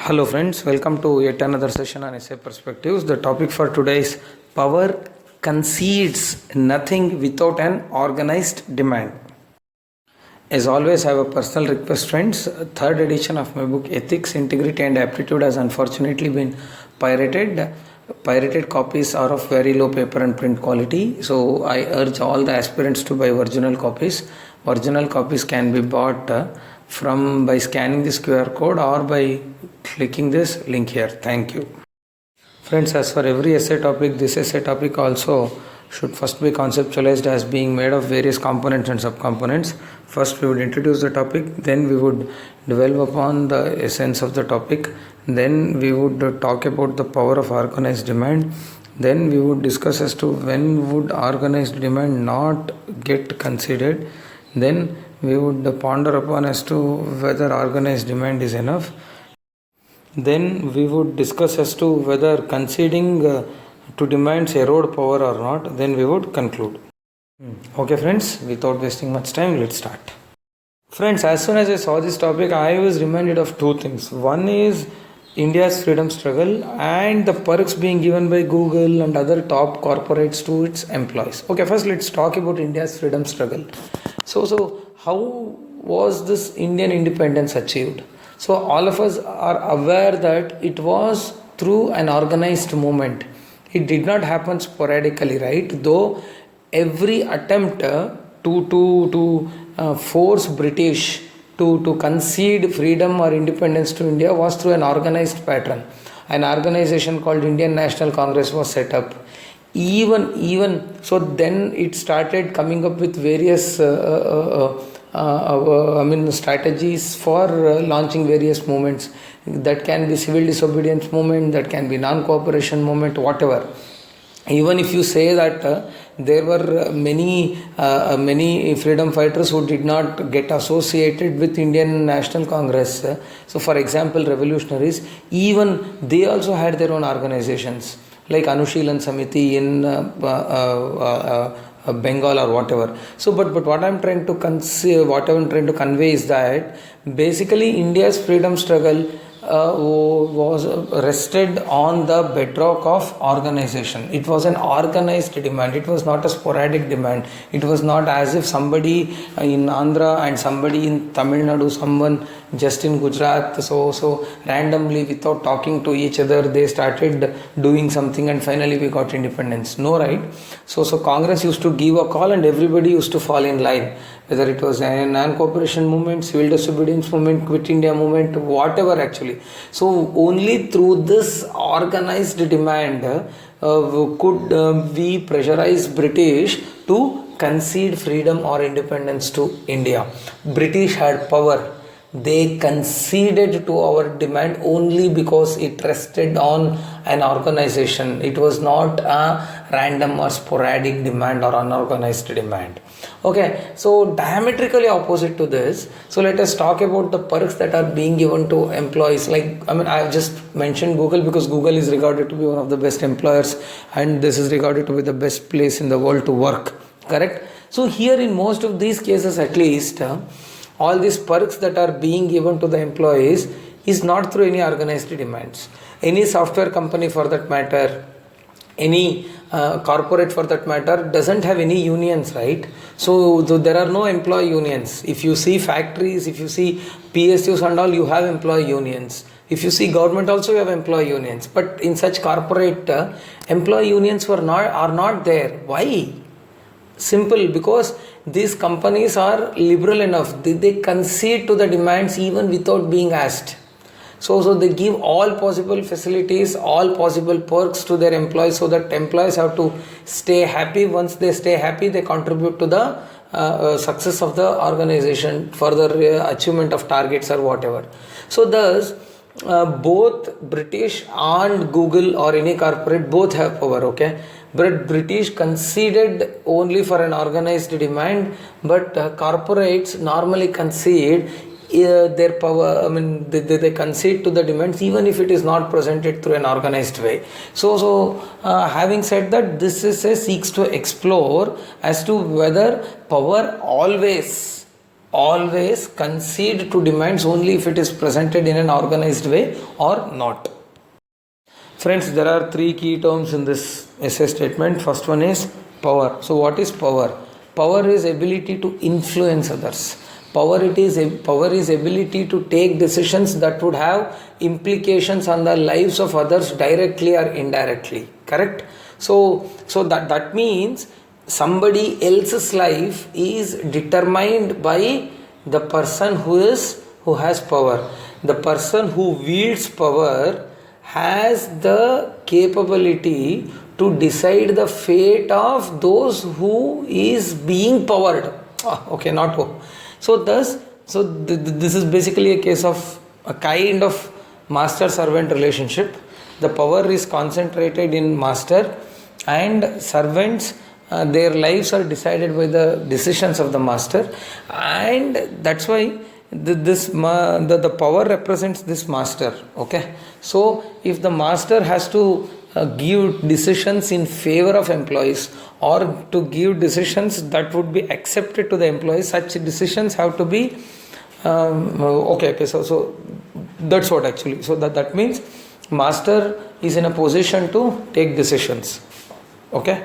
Hello friends, welcome to yet another session on essay perspectives. The topic for today is power concedes nothing without an organized demand. As always, I have a personal request friends. Third edition of my book Ethics, Integrity and Aptitude has unfortunately been pirated. Pirated copies are of very low paper and print quality, so I urge all the aspirants to buy original copies. Original copies can be bought from by scanning this QR code or by clicking this link here. Thank you. Friends, as for every essay topic, this essay topic also should first be conceptualized as being made of various components and subcomponents. First we would introduce the topic, then we would develop upon the essence of the topic, then we would talk about the power of organized demand, then we would discuss as to when would organized demand not get considered, then we would ponder upon as to whether organized demand is enough, then we would discuss as to whether conceding to demands erode power or not, then we would conclude. Okay friends, without wasting much time, let's start. Friends, as soon as I saw this topic, I was reminded of two things. One is India's freedom struggle and the perks being given by Google and other top corporates to its employees. Okay, first let's talk about India's freedom struggle. So how was this Indian independence achieved? So all of us are aware that it was through an organized movement. It did not happen sporadically, right? Though every attempt to force British to concede freedom or independence to India was through an organized pattern. An organization called Indian National Congress was set up. Even so, then it started coming up with various strategies for launching various movements. That can be civil disobedience movement, that can be non-cooperation movement, whatever. Even if you say that there were many freedom fighters who did not get associated with Indian National Congress. So for example, revolutionaries, even they also had their own organizations like Anushilan Samiti in Bengal or whatever. So but what I'm trying to convey is that basically India's freedom struggle was rested on the bedrock of organization. It was an organized demand. It was not a sporadic demand. It was not as if somebody in Andhra and somebody in Tamil Nadu, someone just in Gujarat, so randomly without talking to each other, they started doing something and finally we got independence. No, right? So Congress used to give a call and everybody used to fall in line. Whether it was a non-cooperation movement, civil disobedience movement, Quit India movement, whatever actually. So only through this organized demand could we pressurize British to concede freedom or independence to India. British had power. They conceded to our demand only because it rested on an organization. It was not a random or sporadic demand or unorganized demand. Okay, so diametrically opposite to this, so let us talk about the perks that are being given to employees. I've just mentioned Google because Google is regarded to be one of the best employers and this is regarded to be the best place in the world to work, correct? So here in most of these cases at least, all these perks that are being given to the employees is not through any organized demands. Any software company for that matter, any corporate for that matter doesn't have any unions, right? So there are no employee unions. If you see factories, if you see PSUs and all, you have employee unions. If you see government also, you have employee unions. But in such corporate, employee unions are not there. Why? Simple, because these companies are liberal enough. They concede to the demands even without being asked. So they give all possible facilities, all possible perks to their employees so that employees have to stay happy. Once they stay happy, they contribute to the success of the organization, further achievement of targets or whatever. So thus, both British and Google or any corporate both have power, okay? But British conceded only for an organized demand, but corporates normally concede their power. They concede to the demands even if it is not presented through an organized way. So having said that, this is seeks to explore as to whether power always always concede to demands only if it is presented in an organized way or not. Friends, there are three key terms in this essay statement. First one is power. So what is power? Power is ability to influence others. Power is ability to take decisions that would have implications on the lives of others directly or indirectly. Correct? So that means somebody else's life is determined by the person who has power. The person who wields power has the capability to decide the fate of those who is being powered. Not who. This is basically a case of a kind of master-servant relationship. The power is concentrated in master, and servants, their lives are decided by the decisions of the master, and that's why the power represents this master. Okay, so if the master has to give decisions in favor of employees, or to give decisions that would be accepted to the employees, such decisions have to be so that's what actually. So that means master is in a position to take decisions. Okay,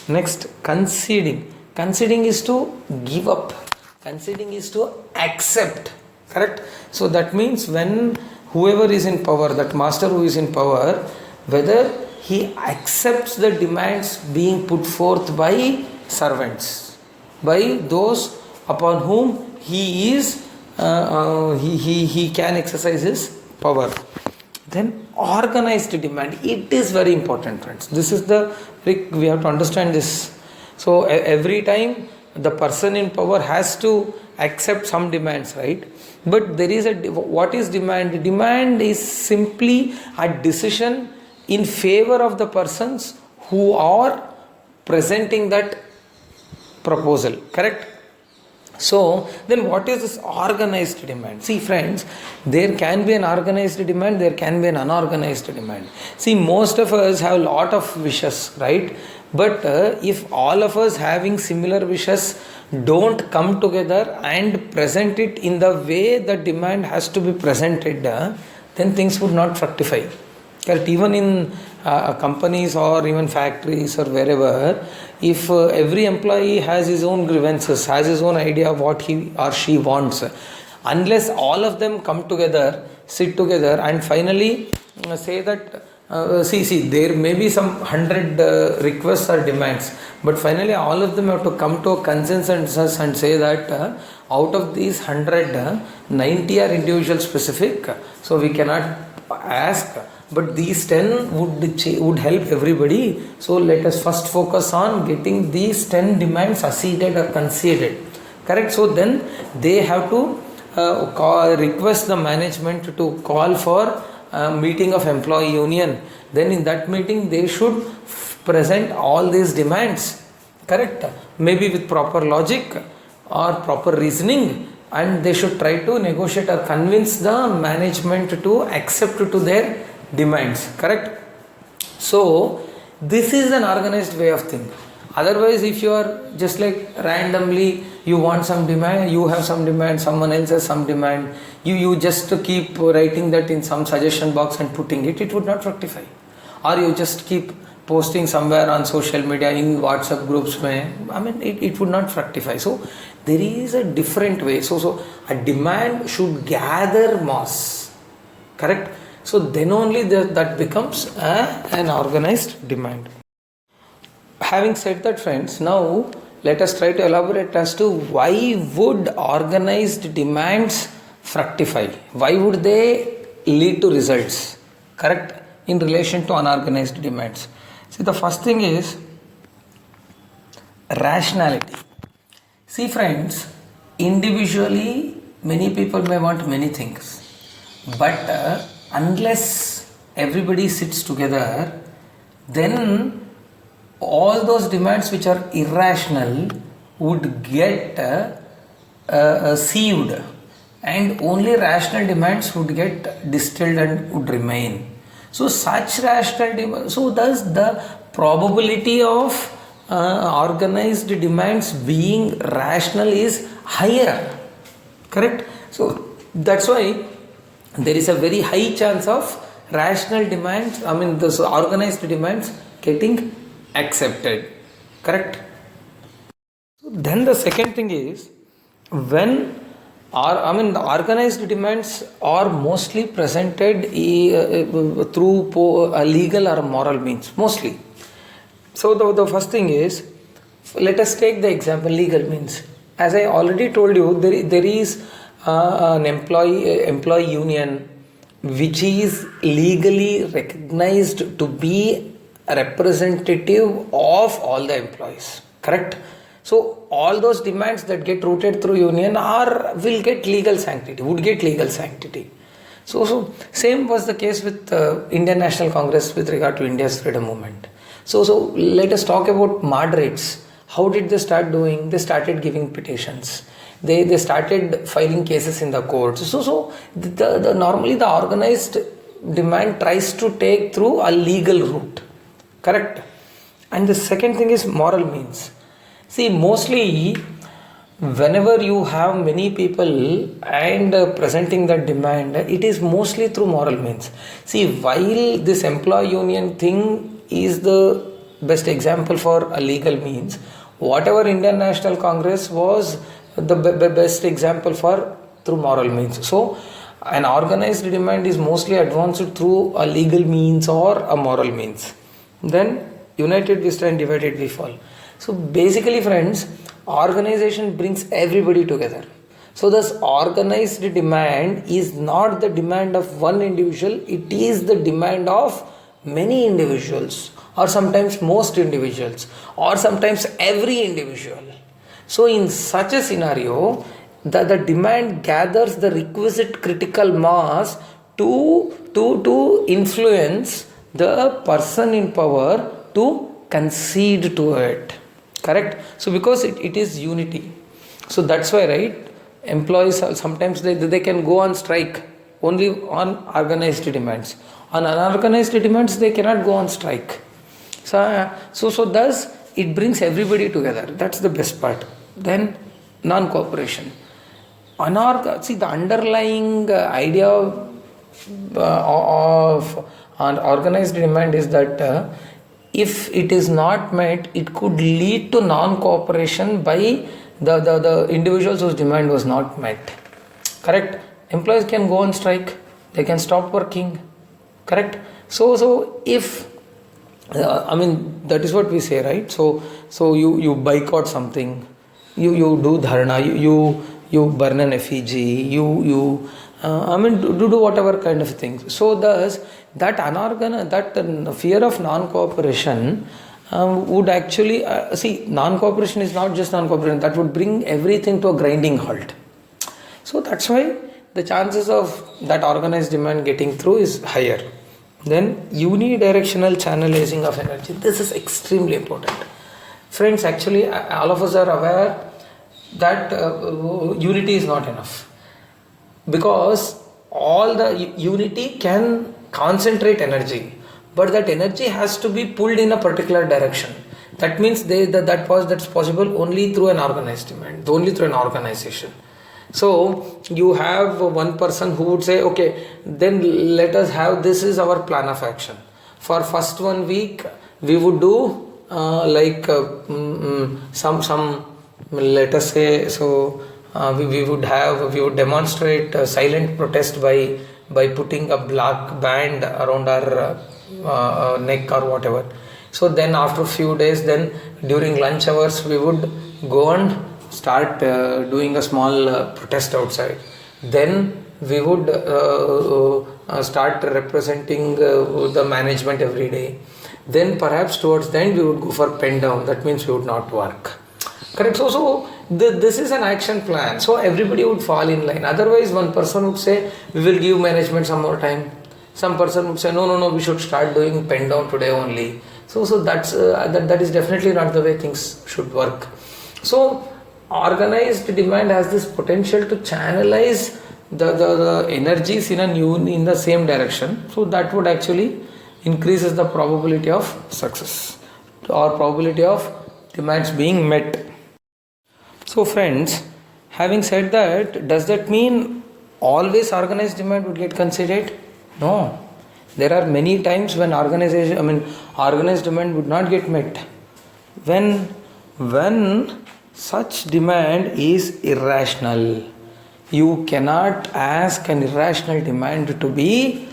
next, conceding. Conceding is to give up. Conceding is to accept. Correct? So that means when whoever is in power, that master who is in power, whether he accepts the demands being put forth by servants, by those upon whom he is he can exercise his power. Then organized demand. It is very important, friends. This is we have to understand this. So every time the person in power has to accept some demands, right? But there is what is demand? Demand is simply a decision in favor of the persons who are presenting that proposal. Correct? So then what is this organized demand? See, friends, there can be an organized demand, there can be an unorganized demand. See, most of us have a lot of wishes, right? But if all of us having similar wishes don't come together and present it in the way the demand has to be presented, then things would not fructify. Correct? Even in companies or even factories or wherever, if every employee has his own grievances, has his own idea of what he or she wants, unless all of them come together, sit together and finally say that there may be some 100 requests or demands, but finally all of them have to come to a consensus and say that out of these 100, 90 are individual specific, so we cannot ask, but these 10 would help everybody. So let us first focus on getting these 10 demands acceded or conceded. Correct? So then they have to request the management to call for a meeting of employee union. Then in that meeting they should present all these demands. Correct? Maybe with proper logic or proper reasoning, and they should try to negotiate or convince the management to accept to their demands. Correct? So this is an organized way of thinking. Otherwise, if you are just like randomly, you want some demand, you have some demand, someone else has some demand, you just keep writing that in some suggestion box and putting it would not fructify. Or you just keep posting somewhere on social media, in WhatsApp groups, it would not fructify. So there is a different way. So a demand should gather mass. Correct? So then only that becomes an organized demand. Having said that, friends, now let us try to elaborate as to why would organized demands fructify? Why would they lead to results? Correct? In relation to unorganized demands. See, the first thing is rationality. See, friends, individually many people may want many things, but unless everybody sits together, then all those demands which are irrational would get sieved, and only rational demands would get distilled and would remain. So such rational demands, so thus the probability of organized demands being rational is higher. Correct? So that's why there is a very high chance of rational demands, this organized demands getting accepted. Correct? So then the second thing is, when the organized demands are mostly presented through a legal or moral means, mostly. So the first thing is, let us take the example legal means. As I already told you, there is an employee union which is legally recognized to be a representative of all the employees. Correct? So all those demands that get routed through union would get legal sanctity. So same was the case with Indian National Congress with regard to India's freedom movement. So let us talk about moderates. How did they start doing? They started giving petitions. They started filing cases in the courts. So normally the organized demand tries to take through a legal route. Correct? And the second thing is moral means. See, mostly whenever you have many people and presenting that demand, it is mostly through moral means. See, while this employee union thing is the best example for a legal means, whatever Indian National Congress was the best example for through moral means. So an organized demand is mostly advanced through a legal means or a moral means. Then united we stand, divided we fall. So basically, friends, organization brings everybody together. So this organized demand is not the demand of one individual, it is the demand of many individuals, or sometimes most individuals, or sometimes every individual. So in such a scenario, the demand gathers the requisite critical mass to influence the person in power to concede to it. Correct? So because it is unity. So that's why, right, employees sometimes they can go on strike only on organized demands. On unorganized demands they cannot go on strike. So thus it brings everybody together. That's the best part. Then non-cooperation. See, the underlying idea of an organized demand is that if it is not met, it could lead to non-cooperation by the individuals whose demand was not met. Correct? Employees can go on strike, they can stop working. Correct? So if that is what we say, right? So you boycott something, you do dharna, you burn an effigy, you do whatever kind of things. So thus that fear of non-cooperation would actually see, non-cooperation is not just non-cooperation, that would bring everything to a grinding halt. So that's why the chances of that organized demand getting through is higher. Then unidirectional channelizing of energy. This is extremely important. Friends, actually all of us are aware that unity is not enough, because all the unity can concentrate energy, but that energy has to be pulled in a particular direction. That means that's possible only through an organized demand, only through an organization. So you have one person who would say, okay, then let us have, this is our plan of action. For first 1 week we would do some let us say, so we would demonstrate silent protest by putting a black band around our neck or whatever. So then after a few days, then during lunch hours we would go and start doing a small protest outside. Then we would start representing the management every day. Then perhaps towards the end we would go for pen down. That means we would not work. Correct? So this is an action plan. So everybody would fall in line. Otherwise, one person would say, we will give management some more time. Some person would say, no, we should start doing pen down today only. So that is definitely not the way things should work. So organized demand has this potential to channelize the energies in the same direction. So that would actually increases the probability of success or probability of demands being met. So friends, Having said that, does that mean always organized demand would get considered? No. There are many times when organized demand would not get met. When such demand is irrational. You cannot ask an irrational demand to be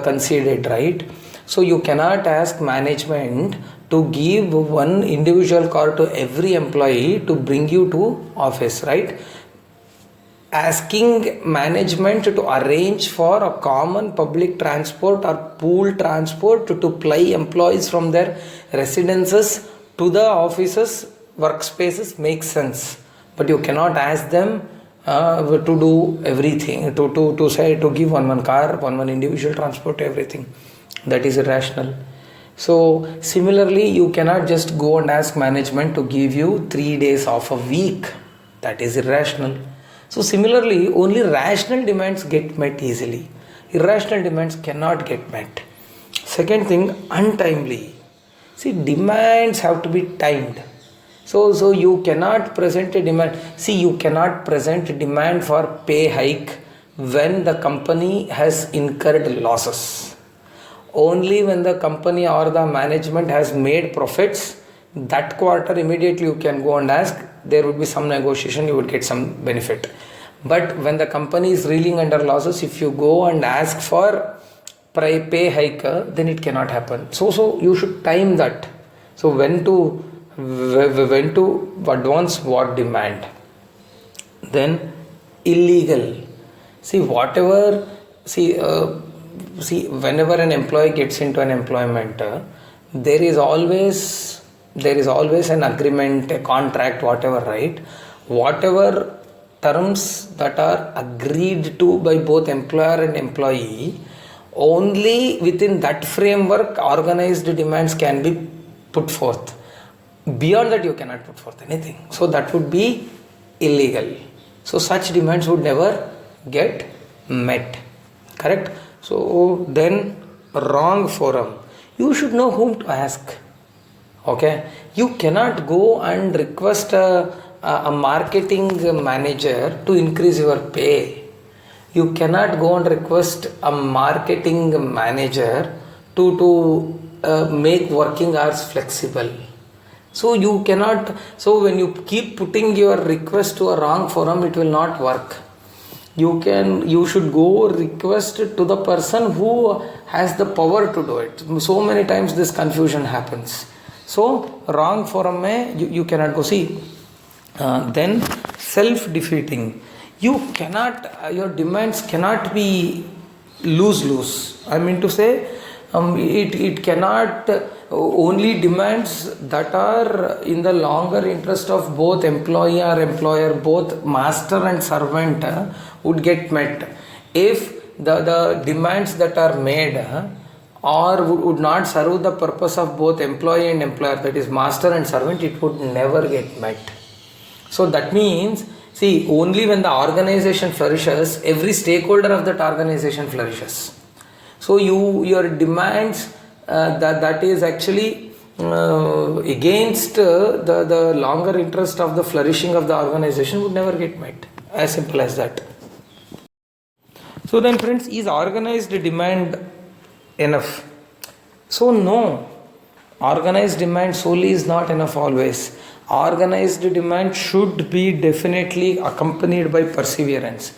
conceded, right? So you cannot ask management to give one individual car to every employee to bring you to office, right? Asking management to arrange for a common public transport or pool transport to ply employees from their residences to the offices, workspaces makes sense. But you cannot ask them to do everything, to say to give one car, one individual transport to everything. That is irrational. So similarly, you cannot just go and ask management to give you 3 days off a week. That is irrational. So similarly, only rational demands get met easily. Irrational demands cannot get met. Second thing, untimely. See, demands have to be timed. So you cannot present a demand. See, you cannot present a demand for pay hike when the company has incurred losses. Only when the company or the management has made profits, that quarter immediately you can go and ask. There would be some negotiation, you would get some benefit. But when the company is reeling under losses, if you go and ask for pay hike, then it cannot happen. So you should time that. So when to advance what demand. Then illegal. See, whenever an employee gets into an employment, there is always an agreement, a contract, whatever, right? Whatever terms that are agreed to by both employer and employee, only within that framework organized demands can be put forth. Beyond that, you cannot put forth anything. So that would be illegal. So such demands would never get met. Correct? So then, wrong forum. You should know whom to ask. Okay? You cannot go and request a marketing manager to increase your pay. You cannot go and request a marketing manager to make working hours flexible. So you cannot. So when you keep putting your request to a wrong forum, it will not work. You should go request to the person who has the power to do it. So many times this confusion happens. So wrong forum you cannot go. See, then self-defeating. You cannot, your demands cannot be lose. I mean to say, it cannot only demands that are in the longer interest of both employee or employer, both master and servant would get met. If the demands that are made or would not serve the purpose of both employee and employer, that is master and servant, it would never get met. So that means, see, only when the organization flourishes, every stakeholder of that organization flourishes. So your demands that is actually against the longer interest of the flourishing of the organization would never get met. As simple as that. So then friends, is organized demand enough? So no, organized demand solely is not enough always. Organized demand should be definitely accompanied by perseverance.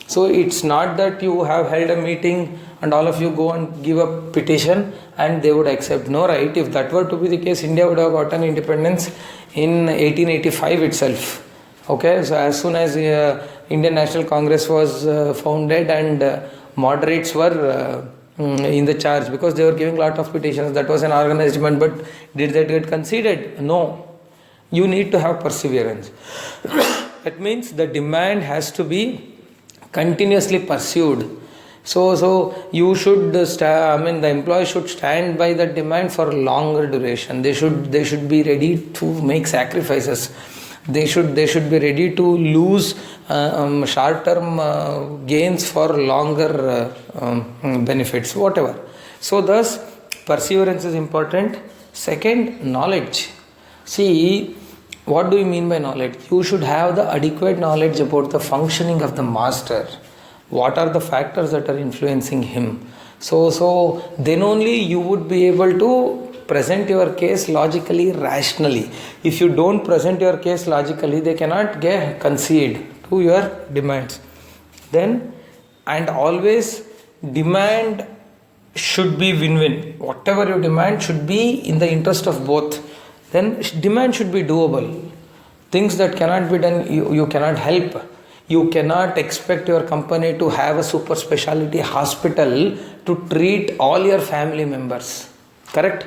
So it's not that you have held a meeting and all of you go and give a petition and they would accept. No, right? If that were to be the case, India would have gotten independence in 1885 itself. Okay, so as soon as Indian National Congress was founded and moderates were in the charge, because they were giving a lot of petitions, that was an organized demand. But did that get conceded? No. You need to have perseverance. That means the demand has to be continuously pursued. So you should the employee should stand by the demand for longer duration. They should be ready to make sacrifices. They should be ready to lose short-term gains for longer benefits, whatever. So thus perseverance is important. Second, knowledge. See, what do you mean by knowledge? You should have the adequate knowledge about the functioning of the master. What are the factors that are influencing him? So then only you would be able to present your case logically, rationally. If you don't present your case logically, they cannot concede to your demands. Then, and always demand should be win-win. Whatever you demand should be in the interest of both. Then demand should be doable. Things that cannot be done, you cannot help. You cannot expect your company to have a super specialty hospital to treat all your family members. Correct?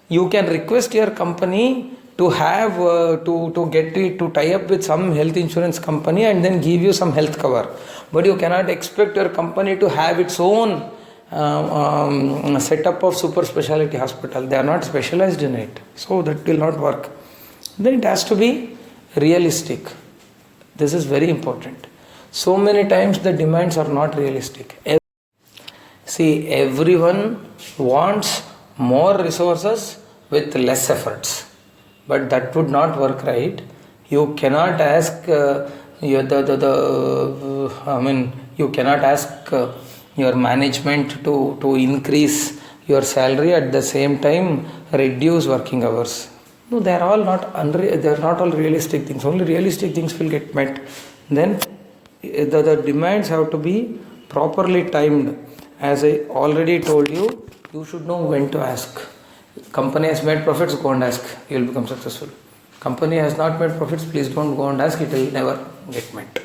You can request your company to have to tie up with some health insurance company and then give you some health cover. But you cannot expect your company to have its own setup of super specialty hospital. They are not specialized in it, so that will not work. Then it has to be realistic. This is very important. So many times the demands are not realistic. See, everyone wants more resources with less efforts, but that would not work, right? You cannot ask you cannot ask your management to increase your salary at the same time reduce working hours. No, they are all not they are not all realistic things. Only realistic things will get met. Then the demands have to be properly timed. As I already told you, you should know when to ask. Company has made profits, go and ask. You will become successful. Company has not made profits, please don't go and ask. It will never get met.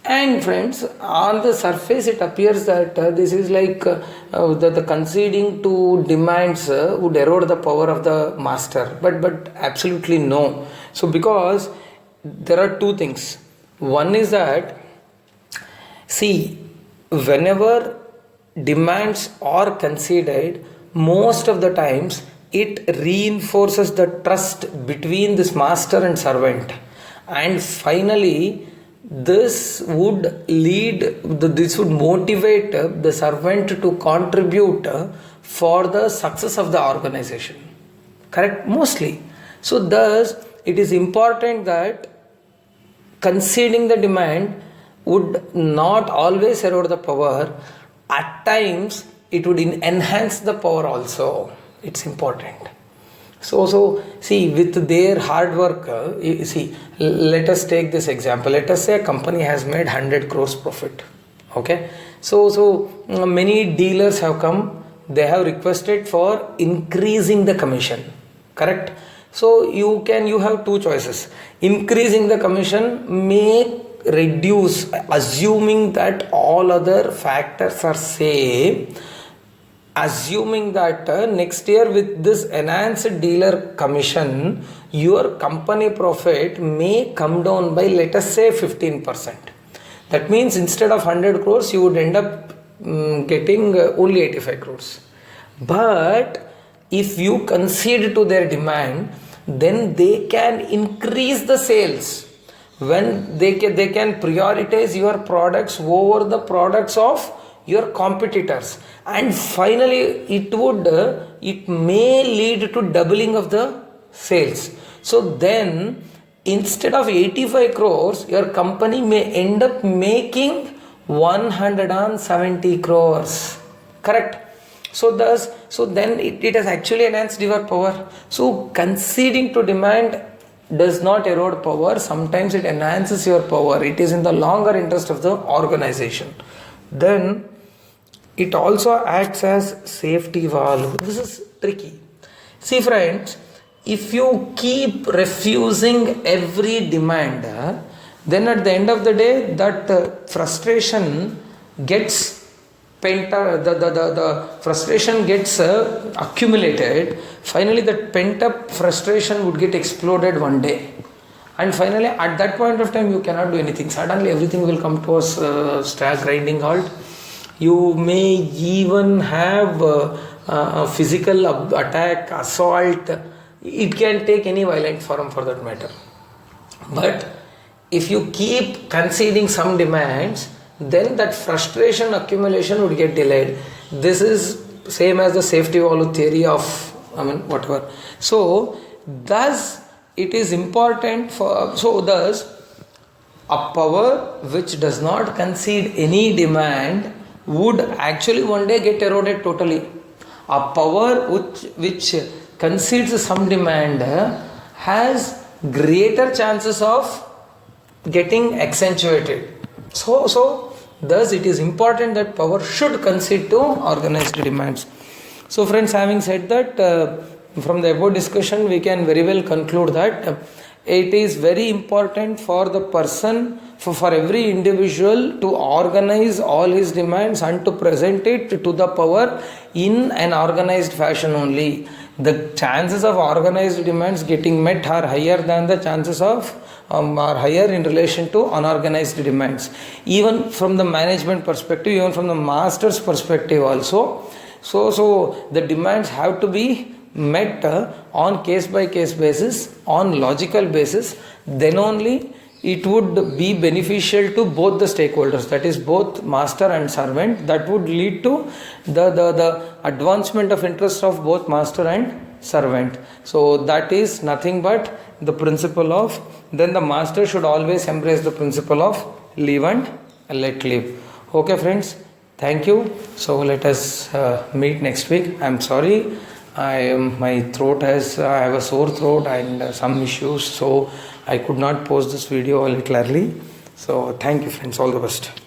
And friends, on the surface it appears that this is like the conceding to demands would erode the power of the master, but absolutely no. So because there are two things. One is that, see, whenever demands are conceded, most of the times it reinforces the trust between this master and servant, and finally this would motivate the servant to contribute for the success of the organization. Correct? Mostly. So thus it is important that conceding the demand would not always erode the power. At times it would enhance the power also. It's important. So see, with their hard work, let us take this example. Let us say a company has made 100 crores profit. Okay. So many dealers have come. They have requested for increasing the commission. Correct. So you have two choices. Increasing the commission may reduce, assuming that all other factors are same. Assuming that next year with this enhanced dealer commission, your company profit may come down by, let us say, 15%. That means instead of 100 crores, you would end up getting only 85 crores. But if you concede to their demand, then they can increase the sales. When they can prioritize your products over the products of your competitors, and finally it may lead to doubling of the sales. So then instead of 85 crores, your company may end up making 170 crores. Correct? So then it has actually enhanced your power. So conceding to demand does not erode power. Sometimes it enhances your power. It is in the longer interest of the organization. Then it also acts as safety valve. This is tricky. See friends, if you keep refusing every demand, then at the end of the day that frustration gets the frustration gets accumulated. Finally that pent up frustration would get exploded one day, and finally at that point of time you cannot do anything. Suddenly everything will come to a grinding halt. You may even have a physical attack, assault. It can take any violent form for that matter. But if you keep conceding some demands, then that frustration accumulation would get delayed. This is same as the safety valve theory of whatever. So thus it is important for, so thus a power which does not concede any demand would actually one day get eroded totally. A power which concedes some demand has greater chances of getting accentuated. So thus it is important that power should concede to organized demands. So friends, having said that, from the above discussion we can very well conclude that it is very important for the person, for every individual to organize all his demands and to present it to the power in an organized fashion only. The chances of organized demands getting met are higher than the chances of are higher in relation to unorganized demands. Even from the management perspective, even from the master's perspective also. So the demands have to be met on case by case basis, on logical basis, then only it would be beneficial to both the stakeholders, that is both master and servant. That would lead to the advancement of interest of both master and servant. So that is nothing but the principle of, then the master should always embrace the principle of live and let live. Okay friends, thank you. So let us meet next week. I am sorry, my throat has, I have a sore throat and some issues, so I could not post this video a little early. So thank you friends, all the best.